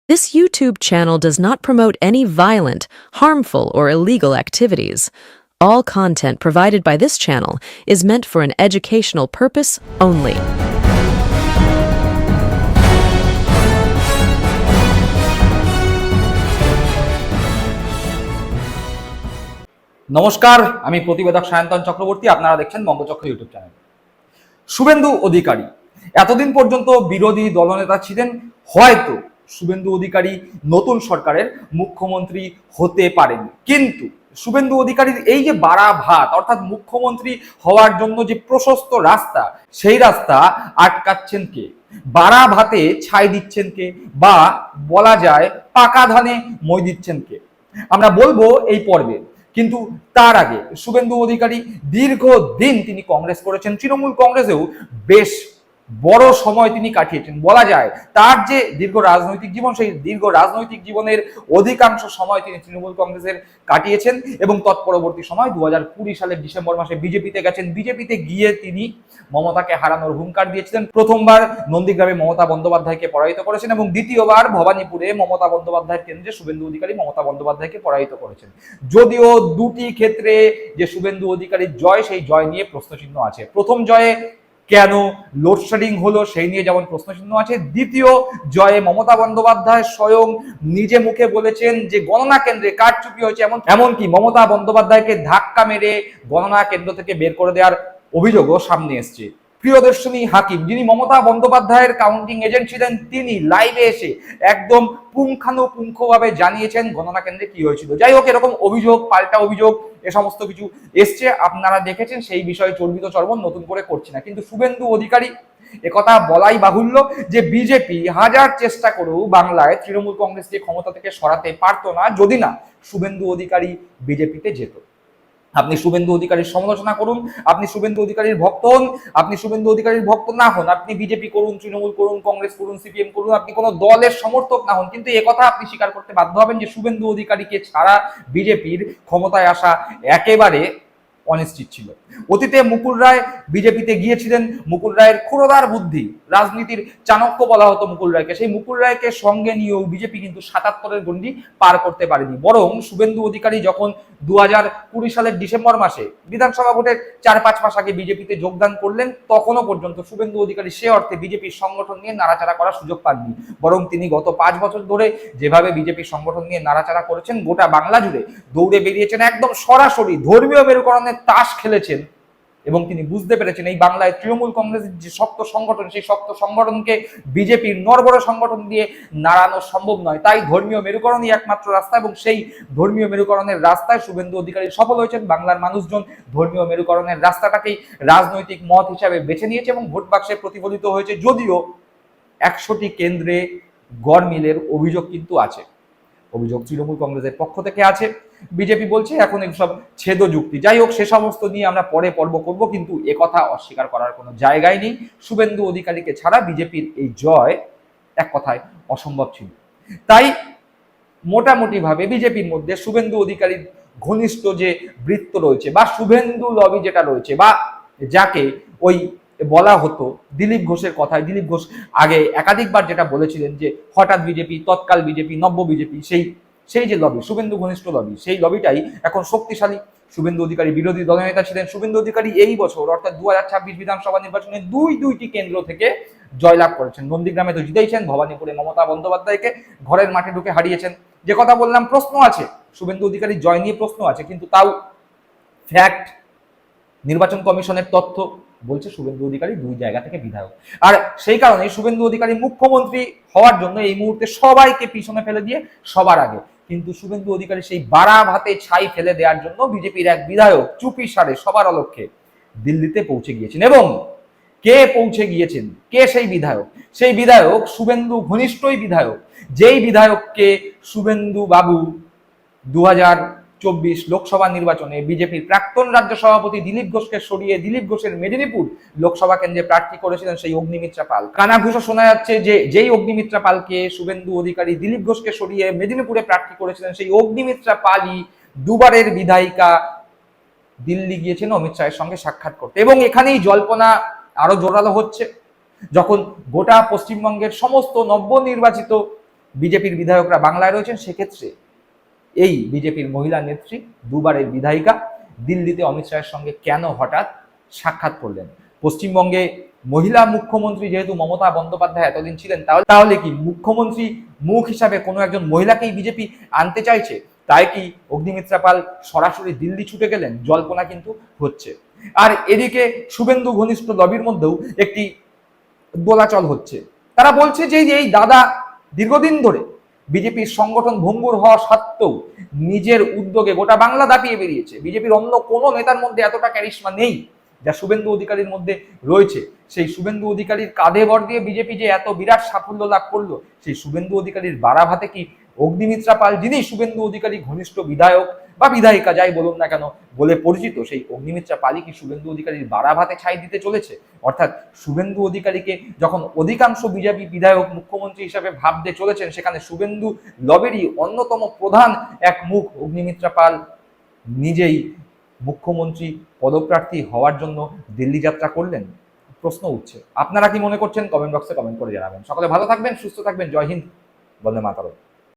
This YouTube channel does not promote any violent, harmful, or illegal activities. All content provided by this channel is meant for an educational purpose only. নমস্কার, আমি প্রতিবেদক সায়ন্তন চক্রবর্তী। আপনারা দেখছেন বঙ্গচক্র YouTube channel. Suvendu Adhikari এতদিন পর্যন্ত বিরোধী দলনেতা ছিলেন। হয়তো শুভেন্দু অধিকারী নতুন সরকারের মুখ্যমন্ত্রী হতে পারেন, কিন্তু শুভেন্দু অধিকারীর এই যে বাড়া ভাত অর্থাৎ মুখ্যমন্ত্রী হওয়ার জন্য যে প্রশস্ত রাস্তা, সেই রাস্তা আটকাচ্ছেন কে? বাড়া ভাতে ছাই দিচ্ছেন কে? বা বলা যায় পাকা ধানে মই দিচ্ছেন কে? আমরা বলবো এই পর্বে। কিন্তু তার আগে শুভেন্দু অধিকারী দীর্ঘদিন তিনি কংগ্রেস করেছেন, তৃণমূল কংগ্রেসেও বেশ বড় সময় তিনি কাটিয়েছেন। বলা যায় তার যে দীর্ঘ রাজনৈতিক জীবন, সেই দীর্ঘ রাজনৈতিক জীবনের অধিকাংশ সময় তিনি তৃণমূল কংগ্রেসের কাটিয়েছেন এবং তৎপরবর্তী সময় 2020 সালের ডিসেম্বর মাসে বিজেপিতে গেছেন। বিজেপিতে গিয়ে তিনি মমতাকে হারানোর হুঙ্কার দিয়েছিলেন। প্রথমবার নন্দীগ্রামে মমতা বন্দ্যোপাধ্যায়কে পরাজিত করেছেন এবং দ্বিতীয়বার ভবানীপুরে মমতা বন্দ্যোপাধ্যায়ের কেন্দ্রে শুভেন্দু অধিকারী মমতা বন্দ্যোপাধ্যায়কে পরাজিত করেছেন। যদিও দুটি ক্ষেত্রে যে শুভেন্দু অধিকারীর জয়, সেই জয় নিয়ে প্রশ্নচিহ্ন আছে। প্রথম জয়ে কেন লোডশেডিং হলো সেই নিয়ে যেমন প্রশ্নচিহ্ন আছে, দ্বিতীয় জয়ে মমতা বন্দ্যোপাধ্যায় স্বয়ং নিজে মুখে বলেছেন যে গণনা কেন্দ্রে কারচুপি হয়েছে, এমনকি মমতা বন্দ্যোপাধ্যায়কে ধাক্কা মেরে গণনা কেন্দ্র থেকে বের করে দেওয়ার অভিযোগও সামনে এসছে। প্রিয়দর্শিনী হাকিম, যিনি মমতা বন্দ্যোপাধ্যায়ের কাউন্টিং এজেন্ট ছিলেন, তিনি লাইভে এসে একদম পুঙ্খানুপুঙ্খভাবে জানিয়েছেন গণনা কেন্দ্রে কি হয়েছিল। যাই হোক, এরকম অভিযোগ, পাল্টা অভিযোগ, এ সমস্ত কিছু এসছে, আপনারা দেখেছেন, সেই বিষয়ে চর্বিত চর্বণ নতুন করে করছি না। কিন্তু শুভেন্দু অধিকারী একথা বলাই বাহুল্য যে বিজেপি হাজার চেষ্টা করেও বাংলায় তৃণমূল কংগ্রেসকে ক্ষমতা থেকে সরাতে পারতো না যদি না শুভেন্দু অধিকারী বিজেপিতে যেত। আপনি শুভেন্দু অধিকারীর সমালোচনা করুন, আপনি শুভেন্দু অধিকারীর ভক্ত হন, আপনি শুভেন্দু অধিকারীর ভক্ত না হন, আপনি বিজেপি করুন, তৃণমূল করুন, কংগ্রেস করুন, সিপিএম করুন, আপনি কোনো দলের সমর্থক না হন, কিন্তু একথা আপনি স্বীকার করতে বাধ্য হবেন যে শুভেন্দু অধিকারীকে ছাড়া বিজেপির ক্ষমতায় আসা একেবারে অনিশ্চিত ছিল। অতীতে মুকুল রায় বিজেপিতে গিয়েছিলেন। মুকুল রায়ের ক্ষুরোদার বুদ্ধি, রাজনীতির চাণক্য বলা হতো মুকুল রায়কে, সেই মুকুল রায়কে সঙ্গে নিয়েও বিজেপি কিন্তু 77-এর গণ্ডি পার করতে পারেনি। বরং শুভেন্দু অধিকারী যখন 2020 সালের ডিসেম্বর মাসে বিধানসভা ভোটের 4-5 মাস আগে বিজেপিতে যোগদান করলেন, তখনও পর্যন্ত শুভেন্দু অধিকারী সে অর্থে বিজেপির সংগঠন নিয়ে নাড়াচাড়া করার সুযোগ পাননি। বরং তিনি গত 5 বছর ধরে যেভাবে বিজেপির সংগঠন নিয়ে নাড়াচাড়া করেছেন, গোটা বাংলা জুড়ে দৌড়ে বেরিয়েছেন, একদম সরাসরি ধর্মীয় মেরুকরণের তাস খেলেছেন এবং তিনি বুঝতে পেরেছেন এই বাংলায় তৃণমূল কংগ্রেসের যে শক্ত সংগঠন, সেই শক্ত সংগঠনকে বিজেপির নড়বড় সংগঠন দিয়ে নাড়ানো সম্ভব নয়। তাই ধর্মীয় মেরুকরণই একমাত্র রাস্তা এবং সেই ধর্মীয় মেরুকরণের রাস্তায় শুভেন্দু অধিকারী সফল হয়েছেন। বাংলার মানুষজন ধর্মীয় মেরুকরণের রাস্তাটাকেই রাজনৈতিক মত হিসাবে বেছে নিয়েছে এবং ভোট বাক্সে প্রতিফলিত হয়েছে। যদিও 100টি কেন্দ্রে গড়মিলের অভিযোগ কিন্তু আছে, অভিযোগ তৃণমূল কংগ্রেসের পক্ষ থেকে আছে। বিজেপি বলছে এখন এসব ছেদ যুক্তি। যাই হোক, সে সমস্ত নিয়ে আমরা পরে পর্ব করব, কিন্তু একথা অস্বীকার করার কোনো জায়গায় নেই। শুভেন্দু অধিকারীকে ছাড়া বিজেপির এই জয় এক কথায় অসম্ভব ছিল। তাই মোটামুটি ভাবে বিজেপির মধ্যে শুভেন্দু অধিকারীর ঘনিষ্ঠ যে বৃত্ত রয়েছে বা শুভেন্দু লবি যেটা রয়েছে, বা যাকে ওই বলা হতো দিলীপ ঘোষের কথায়, দিলীপ ঘোষ আগে একাধিকবার যেটা বলেছিলেন যে হঠাৎ বিজেপি, তৎকাল বিজেপি, নব্য বিজেপি, সেই যে লবি, শুভেন্দু ঘনিষ্ঠ লবি, সেই লবিটাই এখন শক্তিশালী। শুভেন্দু অধিকারী বিরোধী দলনেতা ছিলেন। শুভেন্দু অধিকারী এই বছর অর্থাৎ 2026 বিধানসভা নির্বাচনে দুইটি কেন্দ্র থেকে জয়লাভ করেছেন। নন্দীগ্রামে তো জিতেইছেন, ভবানীপুরে মমতা বন্দ্যোপাধ্যায়কে ঘরের মাঠে ঢুকে হারিয়েছেন। যে কথা বললাম, প্রশ্ন আছে, শুভেন্দু অধিকারীর জয় নিয়ে প্রশ্ন আছে, কিন্তু তাও ফ্যাক্ট, নির্বাচন কমিশনের তথ্য বলছে শুভেন্দু অধিকারী 2 জায়গা থেকে বিধায়ক। আর সেই কারণে শুভেন্দু অধিকারী মুখ্যমন্ত্রী হওয়ার জন্য এই মুহূর্তে সবাইকে পিছনে ফেলে দিয়ে সবার আগে, কিন্তু শুভেন্দু অধিকারী সেই বাড়া ভাতে ছাই ফেলে দেওয়ার জন্য বিজেপির এক বিধায়ক চুপি সারে সবার অলক্ষ্যে দিল্লিতে পৌঁছে গিয়েছেন। এবং কে পৌঁছে গিয়েছেন, কে সেই বিধায়ক? সেই বিধায়ক শুভেন্দু ঘনিষ্ঠই বিধায়ক, যেই বিধায়ককে শুভেন্দু বাবু 2024 লোকসভা নির্বাচনে বিজেপির প্রাক্তন রাজ্য সভাপতি দিলীপ ঘোষকে সরিয়ে দিলীপ ঘোষের মেদিনীপুর লোকসভা কেন্দ্রে প্রার্থী করেছিলেন সেই অগ্নিমিত্রা পাল। কানাঘুষো শোনা যাচ্ছে যে যেই অগ্নিমিত্রা পালকে শুভেন্দু অধিকারী দিলীপ ঘোষকে সরিয়ে মেদিনীপুরে প্রার্থী করেছিলেন, সেই অগ্নিমিত্রা পালই দুবারের বিধায়িকা দিল্লি গিয়েছেন অমিত শাহের সঙ্গে সাক্ষাৎ করতে। এবং এখানেই জল্পনা আরো জোরালো হচ্ছে, যখন গোটা পশ্চিমবঙ্গের সমস্ত নবনির্বাচিত বিজেপির বিধায়করা বাংলায় রয়েছেন, সেক্ষেত্রে এই বিজেপির মহিলা নেত্রী, দুবারের বিধায়িকা, দিল্লিতে অমিত শাহের সঙ্গে কেন হঠাৎ সাক্ষাৎ করলেন? পশ্চিমবঙ্গে মহিলা মুখ্যমন্ত্রী যেহেতু মমতা বন্দ্যোপাধ্যায় এতদিন ছিলেন, তাহলে কি মুখ্যমন্ত্রী মুখ হিসাবে কোনো একজন মহিলাকেই বিজেপি আনতে চাইছে? তাই কি অগ্নিমিত্রা পাল সরাসরি দিল্লি ছুটে গেলেন? জল্পনা কিন্তু হচ্ছে। আর এদিকে শুভেন্দু ঘনিষ্ঠ লবির মধ্যেও একটি দোলাচল হচ্ছে। তারা বলছে যে এই দাদা দীর্ঘদিন ধরে বিজেপির সংগঠন ভঙ্গুর হওয়া সত্ত্বেও নিজের উদ্যোগে গোটা বাংলা দাপিয়ে বেরিয়েছে। বিজেপির অন্য কোনো নেতার মধ্যে এতটা ক্যারিশমা নেই যা শুভেন্দু অধিকারীর মধ্যে রয়েছে। সেই শুভেন্দু অধিকারীর কাঁধে ভর দিয়ে বিজেপি যে এত বিরাট সাফল্য লাভ করলো, সেই শুভেন্দু অধিকারীর বাড়াভাতে কি অগ্নিমিত্রা পাল, যিনি শুভেন্দু অধিকারী ঘনিষ্ঠ বিধায়ক বা বিধায়িকা যাই বলুন না কেন বলে পরিচিত, সেই অগ্নিমিত্রা পালই কি শুভেন্দু অধিকারীর বাড়াভাতে ছাই দিতে চলেছে? অর্থাৎ শুভেন্দু অধিকারীকে যখন অধিকাংশ বিজেপি বিধায়ক মুখ্যমন্ত্রী হিসাবে ভাবতে চলেছেন, সেখানে শুভেন্দু লবেরই অন্যতম প্রধান এক মুখ অগ্নিমিত্রা পাল নিজেই মুখ্যমন্ত্রী পদপ্রার্থী হওয়ার জন্য দিল্লি যাত্রা করলেন? প্রশ্ন উঠছে। আপনারা কি মনে করছেন? কমেন্ট বক্সে কমেন্ট করে জানাবেন। সকলে ভালো থাকবেন, সুস্থ থাকবেন। জয় হিন্দ, বন্দে মাতরম।